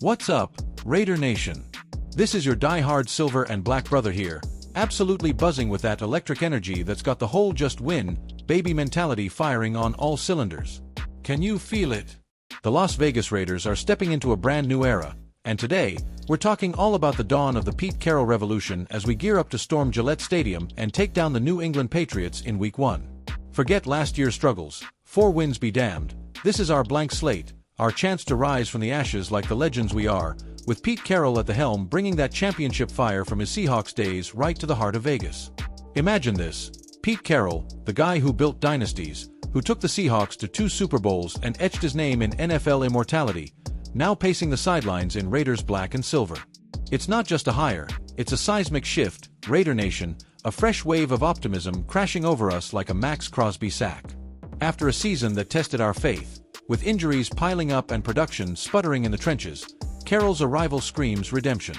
What's up, Raider Nation? This is your die-hard silver and black brother here, absolutely buzzing with that electric energy that's got the whole just win, baby mentality firing on all cylinders. Can you feel it? The Las Vegas Raiders are stepping into a brand new era, and today, we're talking all about the dawn of the Pete Carroll revolution as we gear up to storm Gillette Stadium and take down the New England Patriots in Week 1. Forget last year's struggles, 4 wins be damned. This is our blank slate, our chance to rise from the ashes like the legends we are, with Pete Carroll at the helm bringing that championship fire from his Seahawks days right to the heart of Vegas. Imagine this, Pete Carroll, the guy who built dynasties, who took the Seahawks to 2 Super Bowls and etched his name in NFL immortality, now pacing the sidelines in Raiders black and silver. It's not just a hire, it's a seismic shift, Raider Nation, a fresh wave of optimism crashing over us like a Max Crosby sack. After a season that tested our faith, with injuries piling up and production sputtering in the trenches, Carroll's arrival screams redemption.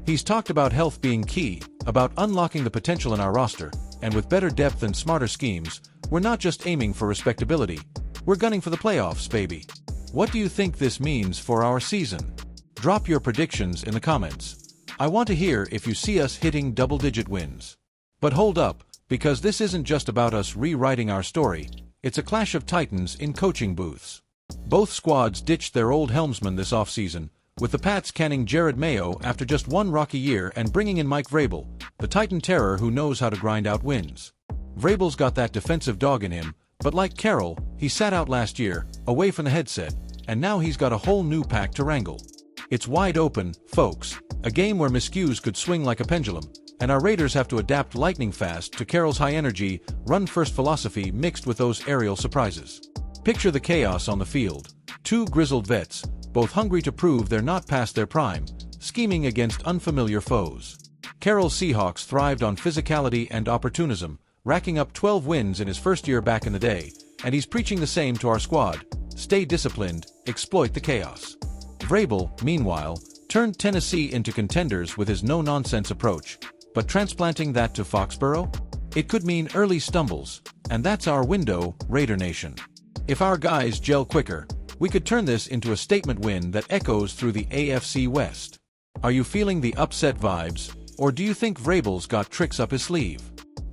He's talked about health being key, about unlocking the potential in our roster, and with better depth and smarter schemes, we're not just aiming for respectability, we're gunning for the playoffs, baby. What do you think this means for our season? Drop your predictions in the comments. I want to hear if you see us hitting double-digit wins. But hold up, because this isn't just about us rewriting our story, it's a clash of titans in coaching booths. Both squads ditched their old helmsman this offseason, with the Pats canning Jared Mayo after just one rocky year and bringing in Mike Vrabel, the Titan terror who knows how to grind out wins. Vrabel's got that defensive dog in him, but like Carroll, he sat out last year, away from the headset, and now he's got a whole new pack to wrangle. It's wide open, folks, a game where miscues could swing like a pendulum, and our Raiders have to adapt lightning fast to Carroll's high-energy, run-first philosophy mixed with those aerial surprises. Picture the chaos on the field. 2 grizzled vets, both hungry to prove they're not past their prime, scheming against unfamiliar foes. Carroll's Seahawks thrived on physicality and opportunism, racking up 12 wins in his first year back in the day, and he's preaching the same to our squad. Stay disciplined, exploit the chaos. Vrabel, meanwhile, turned Tennessee into contenders with his no-nonsense approach, but transplanting that to Foxborough? It could mean early stumbles, and that's our window, Raider Nation. If our guys gel quicker, we could turn this into a statement win that echoes through the AFC West. Are you feeling the upset vibes, or do you think Vrabel's got tricks up his sleeve?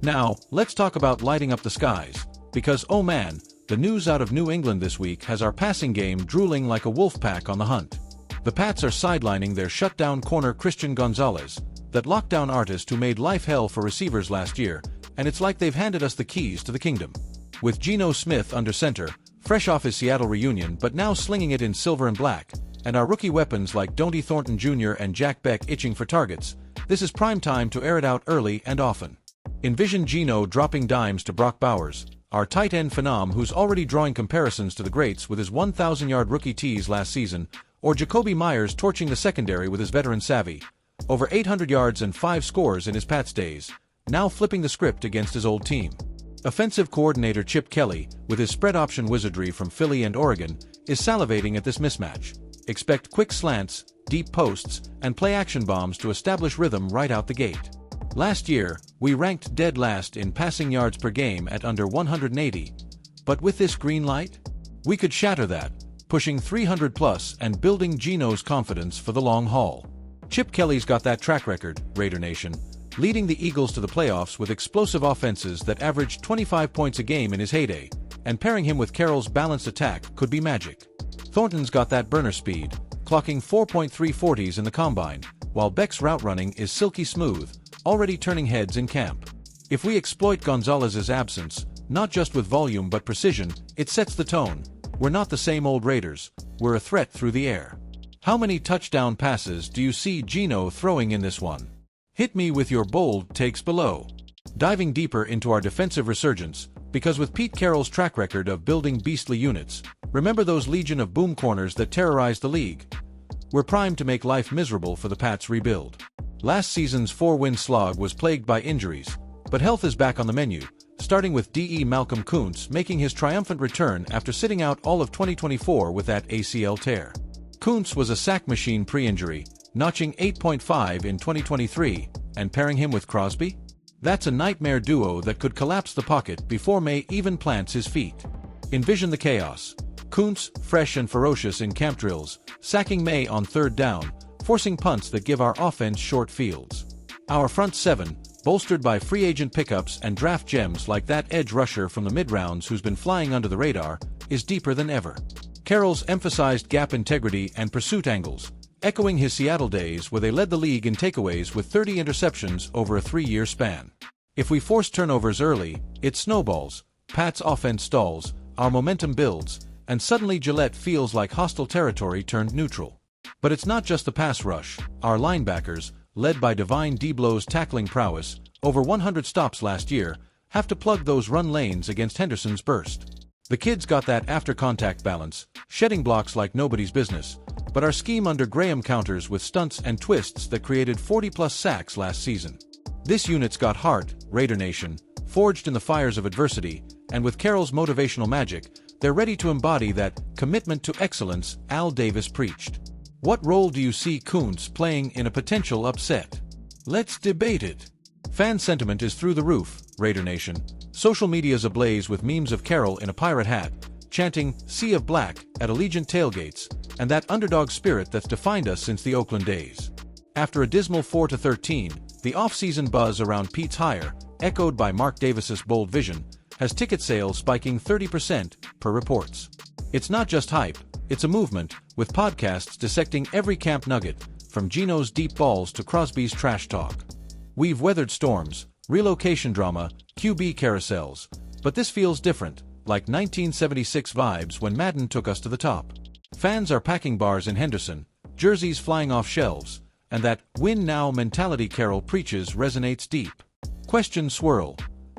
Now, let's talk about lighting up the skies, because oh man, the news out of New England this week has our passing game drooling like a wolf pack on the hunt. The Pats are sidelining their shutdown corner Christian Gonzalez, that lockdown artist who made life hell for receivers last year, and it's like they've handed us the keys to the kingdom. With Geno Smith under center, fresh off his Seattle reunion but now slinging it in silver and black, and our rookie weapons like Donte Thornton Jr. and Jack Beck itching for targets, this is prime time to air it out early and often. Envision Geno dropping dimes to Brock Bowers, our tight end phenom who's already drawing comparisons to the greats with his 1,000-yard rookie tease last season, or Jacoby Myers torching the secondary with his veteran savvy, over 800 yards and 5 scores in his Pats days, now flipping the script against his old team. Offensive coordinator Chip Kelly, with his spread option wizardry from Philly and Oregon, is salivating at this mismatch. Expect quick slants, deep posts, and play-action bombs to establish rhythm right out the gate. Last year, we ranked dead last in passing yards per game at under 180. But with this green light, we could shatter that, pushing 300+ and building Geno's confidence for the long haul. Chip Kelly's got that track record, Raider Nation, leading the Eagles to the playoffs with explosive offenses that averaged 25 points a game in his heyday, and pairing him with Carroll's balanced attack could be magic. Thornton's got that burner speed, clocking 4.340s in the combine, while Beck's route running is silky smooth, already turning heads in camp. If we exploit Gonzalez's absence, not just with volume but precision, it sets the tone. We're not the same old Raiders, we're a threat through the air. How many touchdown passes do you see Geno throwing in this one? Hit me with your bold takes below. Diving deeper into our defensive resurgence, because with Pete Carroll's track record of building beastly units, remember those legion of boom corners that terrorized the league? We're primed to make life miserable for the Pats' rebuild. Last season's 4-win slog was plagued by injuries, but health is back on the menu, starting with DE Malcolm Koonce making his triumphant return after sitting out all of 2024 with that ACL tear. Koonce was a sack machine pre-injury, notching 8.5 in 2023, and pairing him with Crosby? That's a nightmare duo that could collapse the pocket before May even plants his feet. Envision the chaos. Kuntz, fresh and ferocious in camp drills, sacking May on third down, forcing punts that give our offense short fields. Our front seven, bolstered by free agent pickups and draft gems like that edge rusher from the mid-rounds who's been flying under the radar, is deeper than ever. Carroll's emphasized gap integrity and pursuit angles, echoing his Seattle days where they led the league in takeaways with 30 interceptions over a 3-year span. If we force turnovers early, it snowballs, Pat's offense stalls, our momentum builds, and suddenly Gillette feels like hostile territory turned neutral. But it's not just the pass rush. Our linebackers, led by Divine Deblow's tackling prowess, over 100 stops last year, have to plug those run lanes against Henderson's burst. The kid's got that after-contact balance, shedding blocks like nobody's business, but our scheme under Graham counters with stunts and twists that created 40-plus sacks last season. This unit's got heart, Raider Nation, forged in the fires of adversity, and with Carroll's motivational magic, they're ready to embody that commitment to excellence Al Davis preached. What role do you see Kuntz playing in a potential upset? Let's debate it. Fan sentiment is through the roof, Raider Nation. Social media's ablaze with memes of Carroll in a pirate hat, chanting "Sea of Black" at Allegiant tailgates, and that underdog spirit that's defined us since the Oakland days. After a dismal 4-13, the off-season buzz around Pete's hire, echoed by Mark Davis's bold vision, has ticket sales spiking 30% per reports. It's not just hype, it's a movement, with podcasts dissecting every camp nugget, from Gino's deep balls to Crosby's trash talk. We've weathered storms, relocation drama, QB carousels, but this feels different, like 1976 vibes when Madden took us to the top. Fans are packing bars in Henderson, jerseys flying off shelves, and that win-now mentality Carroll preaches resonates deep. Questions swirl.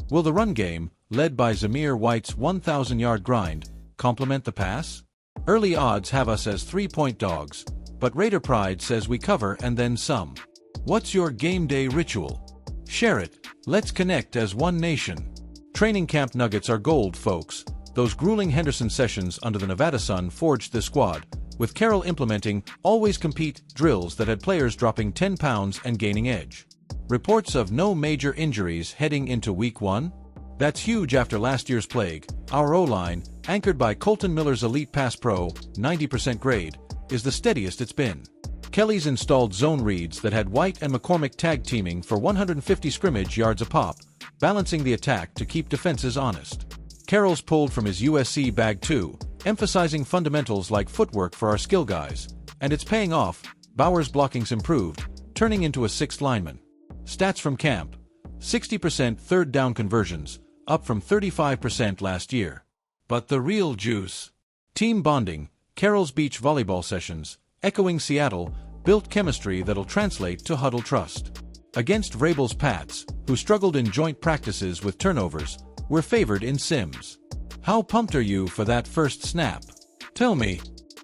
Will the run game, led by Zamir White's 1,000-yard grind, complement the pass? Early odds have us as 3-point dogs, but Raider Pride says we cover and then some. What's your game day ritual? Share it. Let's connect as one nation. Training camp nuggets are gold, folks. Those grueling Henderson sessions under the Nevada sun forged this squad, with Carroll implementing always compete drills that had players dropping 10 pounds and gaining edge. Reports of no major injuries heading into Week 1? That's huge after last year's plague. Our O-line, anchored by Colton Miller's elite pass pro, 90% grade, is the steadiest it's been. Kelly's installed zone reads that had White and McCormick tag teaming for 150 scrimmage yards a pop, balancing the attack to keep defenses honest. Carroll's pulled from his USC bag too, emphasizing fundamentals like footwork for our skill guys, and it's paying off. Bauer's blocking's improved, turning into a sixth lineman. Stats from camp: 60% third down conversions, up from 35% last year. But the real juice: team bonding. Carroll's beach volleyball sessions, echoing Seattle, built chemistry that'll translate to huddle trust. Against Vrabel's Pats, who struggled in joint practices with turnovers, we're favored in Sims. How pumped are you for that first snap? Tell me.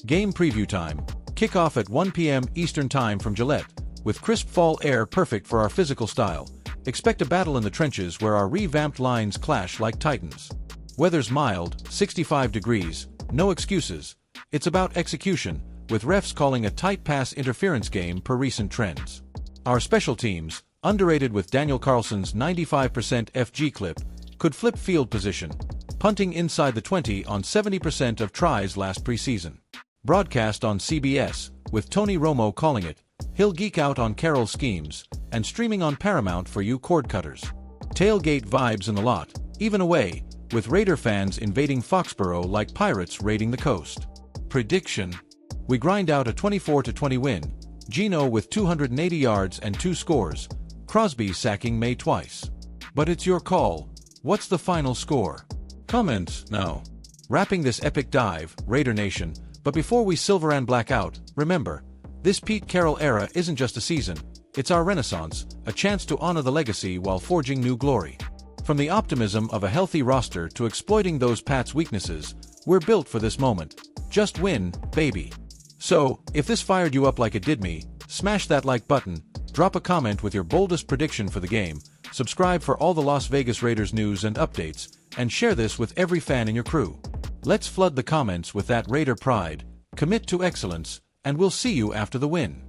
Game preview time. Kickoff at 1 p.m. Eastern Time from Gillette, with crisp fall air perfect for our physical style. Expect a battle in the trenches where our revamped lines clash like titans. Weather's mild, 65 degrees, no excuses. It's about execution, with refs calling a tight pass interference game per recent trends. Our special teams, underrated with Daniel Carlson's 95% FG clip, could flip field position, punting inside the 20 on 70% of tries last preseason. Broadcast on CBS, with Tony Romo calling it. He'll geek out on Carroll's schemes, and streaming on Paramount for you cord cutters. Tailgate vibes in the lot, even away, with Raider fans invading Foxborough like pirates raiding the coast. Prediction: we grind out a 24-20 win. Gino with 280 yards and 2 scores. Crosby sacking May twice. But it's your call. What's the final score? Comments now. Wrapping this epic dive, Raider Nation, but before we silver and black out, remember, this Pete Carroll era isn't just a season, it's our renaissance, a chance to honor the legacy while forging new glory. From the optimism of a healthy roster to exploiting those Pats' weaknesses, we're built for this moment. Just win, baby. So, if this fired you up like it did me, smash that like button, drop a comment with your boldest prediction for the game, subscribe for all the Las Vegas Raiders news and updates, and share this with every fan in your crew. Let's flood the comments with that Raider pride, commit to excellence, and we'll see you after the win.